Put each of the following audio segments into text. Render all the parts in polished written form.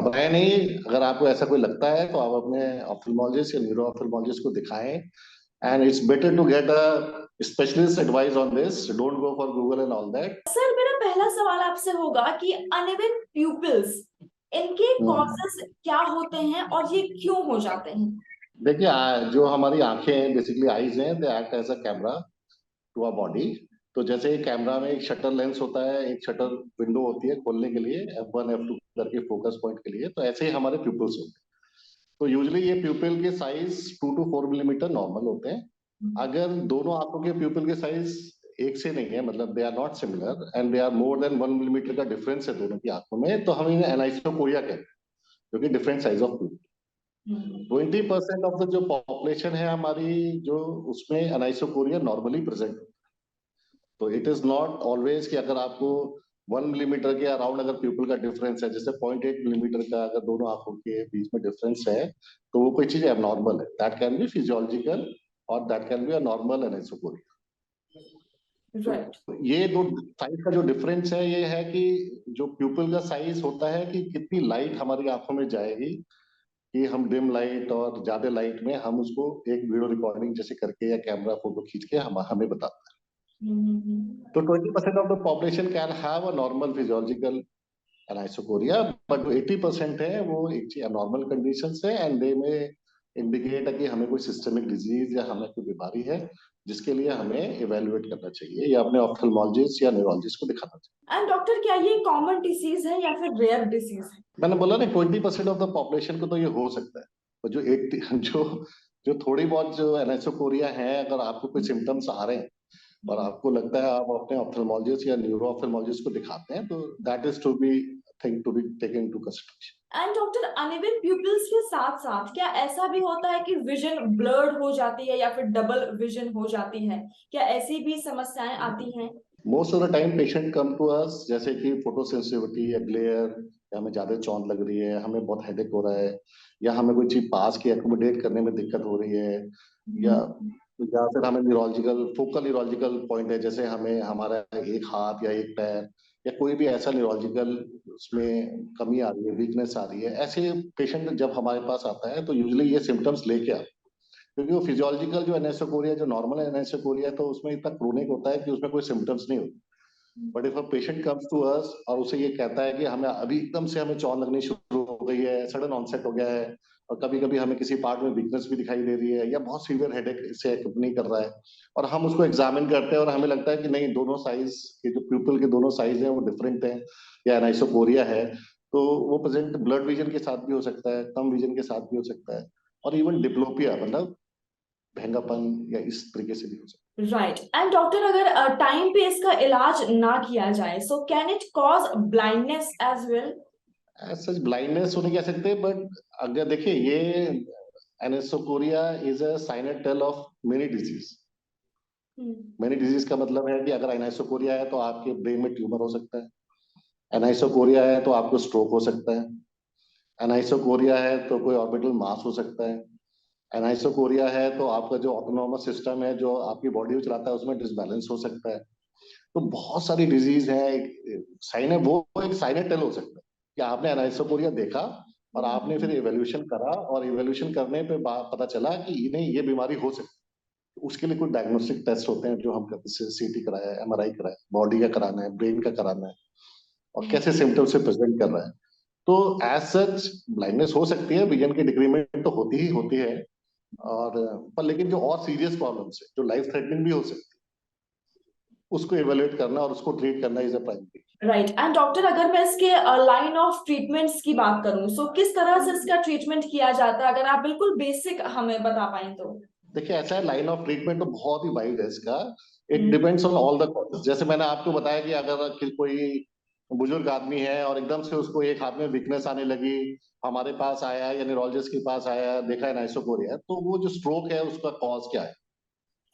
घबराए नहीं। अगर आपको ऐसा कोई लगता है तो आप अपने ऑप्थेल्मोलॉजिस्ट या न्यूरो ऑप्थेल्मोलॉजिस्ट को दिखाएं। And it's better to get a specialist advice on this, don't go for Google and all that. Sir मेरा पहला सवाल आपसे होगा कि अनइवन प्यूपिल्स, इनके कॉजेस क्या होते हैं और ये क्यों हो जाते हैं? देखिए, जो हमारी आंखें हैं, बेसिकली आईज हैं, they act as a camera to a body. तो जैसे एक कैमरा में एक शटर लेंस होता है, एक शटर विंडो होती है खोलने के लिए, F1 F2 करके फोकस पॉइंट के लिए, तो ऐसे ही हमारे प्यूपिल्स होते हैं। तो यूजुअली ये प्यूपिल के साइज 2 to 4 मिलीमीटर नॉर्मल होते हैं। अगर दोनों आंखों के प्यूपिल के साइज एक से नहीं है, मतलब they are not similar and they are more than 1 millimetre का डिफरेंस है दोनों की आंखों में, तो हम इन्हें एनाइसोकोरिया कहते हैं, जो कि different size of प्यूपिल। 20% of the जो पॉपुलेशन है हमारी, जो उसमें एनाइसोकोरिया नॉर्मली प्रेजेंट। तो इट इज नॉट ऑलवेज कि अगर आपको 1 मिलीमीटर के अराउंड अगर प्यूपल का डिफरेंस है, जैसे 0.8 मिलीमीटर का अगर दोनों आंखों के बीच में डिफरेंस है, तो वो कोई चीज एबनॉर्मल है। दैट कैन बी फिजियोलॉजिकल और that can be a normal anisocoria. Right. तो ये दो साइज का जो डिफरेंस है, ये है कि जो प्यूपल का साइज होता है कि कितनी लाइट हमारी आंखों में जाएगी, कि हम डिम लाइट और ज्यादा लाइट में हम उसको एक वीडियो रिकॉर्डिंग जैसे करके या कैमरा फोटो खींच के हम हमें बताता है। तो 20% of the population can have a normal physiological anisocoria, but 80% है वो एक नॉर्मल कंडीशन है, एंड दे में इंडिकेट है कि हमें कोई सिस्टमिक डिजीज या हमें कोई बीमारी है, जिसके लिए हमें इवेलुएट करना चाहिए या अपने ऑप्थेल्मोलॉजिस्ट या न्यूरोलॉजिस्ट को दिखाना चाहिए। एंड डॉक्टर, क्या ये कॉमन डिसीज है या फिर रेयर डिसीज है? मैंने बोला ना, 20% ऑफ द पॉपुलेशन को तो ये हो सकता है। और जो 80 जो जो थोड़ी बहुत जो एनाइसोकोरिया है, अगर आपको कोई सिम्टम्स आ रहे हैं और आपको लगता है आप अपने ऑप्थेल्मोलॉजिस्ट या न्यूरो ऑप्थेल्मोलॉजिस्ट को दिखाते हैं, तो that is to be thing to be taken into consideration. And doctor, uneven pupils के साथ साथ क्या ऐसा भी होता है कि विजन ब्लर्ड हो जाती है या फिर डबल विजन हो जाती है? क्या ऐसी भी समस्याएं आती हैं? Most of the time patient come to us जैसे कि फोटो सेंसिटिविटी या ग्लेयर, या हमें ज्यादा चौंध लग रही है, हमें बहुत हेडेक हो रहा है, या हमें कोई चीज पास की एकोमोडेट करने में दिक्कत हो रही है, या या फिर हमें न्यूरोलॉजिकल फोकल न्यूरोलॉजिकल पॉइंट है, जैसे हमें हमारा एक हाथ या एक पैर या कोई भी ऐसा न्यूरोलॉजिकल उसमें कमी आ रही है, वीकनेस आ रही है, ऐसे पेशेंट जब हमारे पास आता है तो यूजुअली ये सिम्टम्स लेके आता है। क्योंकि वो फिजियोलॉजिकल जो एनेसोकोरिया, जो नॉर्मल एनेसोकोरिया है, तो उसमें इतना क्रोनिक होता है कि उसमें कोई सिम्टम्स नहीं होते। But if a patient comes to us और उसे ये कहता है कि हमें अभी एकदम से हमें चौंध लगनी शुरू हो गई है, सडन ऑनसेट हो गया है, और कभी कभी हमें किसी पार्ट में वीकनेस भी दिखाई दे रही है, या बहुत सीवियर हेडेक इससे एक्कम्पनी कर रहा है, और हम उसको एग्जामिन करते हैं और हमें लगता है कि नहीं, दोनों साइज के जो प्यूपल के दोनों साइज हैं वो डिफरेंट हैं, या एनाइसोकोरिया है, तो वो प्रेजेंट ब्लड विजन के साथ भी हो सकता है, कम विजन के साथ भी हो सकता है, और इवन डिप्लोपिया मतलब भेंगापन या इस तरीके से भी हो सकता राइट। एंड डॉक्टर, अगर टाइम पे इसका इलाज ना किया जाए, so can it cause blindness as well? है। एज सच ब्लाइंडनेस नहीं कह सकते, बट अगर देखिए, ये anisocoria is a sign tell of many disease. Many disease का मतलब है कि अगर एनाइसोकोरिया है तो आपके ब्रेन में ट्यूमर हो सकता है, एनाइसोकोरिया है तो आपको स्ट्रोक हो सकता है, एनाइसोकोरिया है तो कोई ऑर्बिटल मास हो सकता है, एनाइसोकोरिया है तो आपका जो ऑटोनोमस सिस्टम है जो आपकी बॉडी को चलाता है उसमें डिसबैलेंस हो सकता है। तो बहुत सारी डिजीज है। साइन है वो एक साइन टेल हो सकता है कि आपने एनाइसोकोरिया देखा और आपने फिर इवेल्यूशन करा, और इवेल्यूशन करने पे पता चला कि इन्हें ये बीमारी हो सकती है। तो उसके लिए कुछ डायग्नोस्टिक टेस्ट होते हैं जो हम करते हैं, सीटी कराया है, एमआरआई कराया है, बॉडी का कराना है, ब्रेन का कराना है, और कैसे सिम्टम्स से प्रेजेंट कर रहा है। तो एज सच ब्लाइंडनेस हो सकती है, विजन की डिक्रीमेंट तो होती ही होती है, और पर लेकिन जो और सीरियस प्रॉब्लम्स है जो लाइफ थ्रेटनिंग भी हो सकती है, उसको इवेल्युएट करना और उसको ट्रीट करना is a primary. Right. And doctor, अगर मैं इसके लाइन ऑफ ट्रीटमेंट्स की बात करूं, सो किस तरह से इसका ट्रीटमेंट किया जाता है? अगर आप बिल्कुल बेसिक हमें बता पाएं तो। देखिए, ऐसा है, लाइन ऑफ ट्रीटमेंट तो बहुत ही वाइड है इसका। It depends on all the causes. जैसे मैंने आपको बताया कि अगर कोई बुजुर्ग आदमी है और एकदम से उसको एक हाथ में वीकनेस आने लगी, हमारे पास आया या न्यूरोलॉजिस्ट के पास आया, देखा है नाइसोकोरिया है, तो वो जो स्ट्रोक है उसका कॉज क्या है?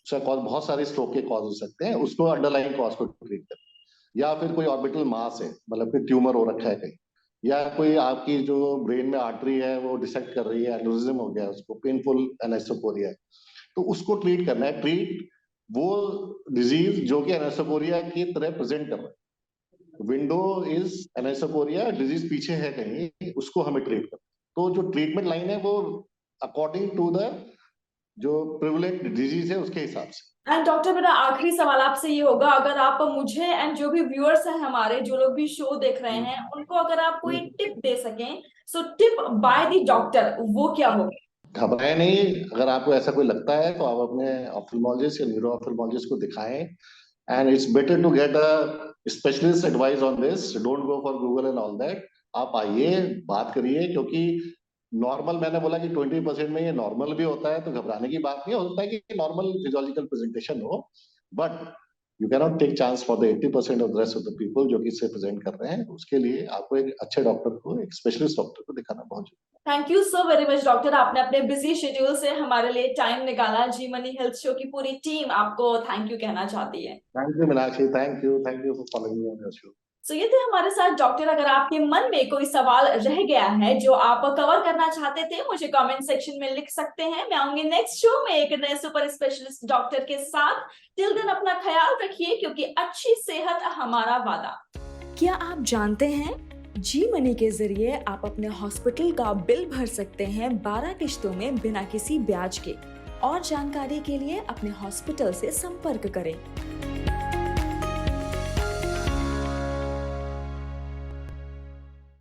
उसका कॉज, बहुत सारे स्ट्रोक के कॉज हो सकते हैं, उसको अंडरलाइन कॉज को ट्रीट करें। या फिर कोई ऑर्बिटल मास है, मतलब कोई ट्यूमर हो रखा है कहीं, या कोई आपकी जो ब्रेन में आर्टरी है वो डिसेक्ट कर रही है, एन्यूरिज्म हो गया है, उसको पेनफुल एनाइसोकोरिया है, तो उसको ट्रीट करना है। ट्रीट वो डिजीज जो कि एनाइसोकोरिया की तरह प्रेजेंट कर रहा है, विंडो इज एनाइसोकोरिया, डिजीज पीछे है कहीं, उसको हमें ट्रीट करना। तो जो ट्रीटमेंट लाइन है वो अकॉर्डिंग टू द जो प्रिवलेंट डिजीज है उसके हिसाब से। एंड डॉक्टर, मेरा आखिरी सवाल आपसे ये होगा, अगर आप मुझे एंड जो भी व्यूअर्स हैं हमारे, जो लोग भी शो देख रहे हैं, उनको अगर आप कोई टिप दे सकें, so tip by the doctor, वो क्या होगी? घबराए नहीं, अगर आपको ऐसा कोई लगता है तो आप अपने ऑप्थेल्मोलॉजिस्ट या न्यूरो ऑप्थेल्मोलॉजिस्ट को दिखाएं, and it's better to get a specialist advice on this, don't go for Google and all that. आप आइए, बात करिए, क्योंकि नॉर्मल, मैंने बोला कि 20% में ये नॉर्मल भी होता है, तो घबराने की बात नहीं, होता है कि नॉर्मल फिजियोलॉजिकल प्रेजेंटेशन हो, but you can not take chance for the 80% of the rest of the people जो कि इससे प्रेजेंट कर रहे हैं। उसके लिए आपको एक अच्छे डॉक्टर को, एक स्पेशलिस्ट डॉक्टर को दिखाना बहुत जरूरी है। Thank you so very much doctor, आपने अपने बिजी शेड्यूल से हमारे लिए टाइम निकाला। जी मनी हेल्थ शो की पूरी टीम आपको थैंक यू कहना चाहती है। Thank you Meenakshi, thank you for following me on your show. So ये थे हमारे साथ डॉक्टर। अगर आपके मन में कोई सवाल रह गया है जो आप कवर करना चाहते थे, मुझे कमेंट सेक्शन में लिख सकते हैं। मैं आऊंगी नेक्स्ट शो में एक नए सुपर स्पेशलिस्ट डॉक्टर के साथ। टिल देन अपना ख्याल रखिए, क्योंकि अच्छी सेहत हमारा वादा। क्या आप जानते हैं, जी मनी के जरिए आप अपने हॉस्पिटल का बिल भर सकते हैं 12 किश्तों में बिना किसी ब्याज के। और जानकारी के लिए अपने हॉस्पिटल से संपर्क करें।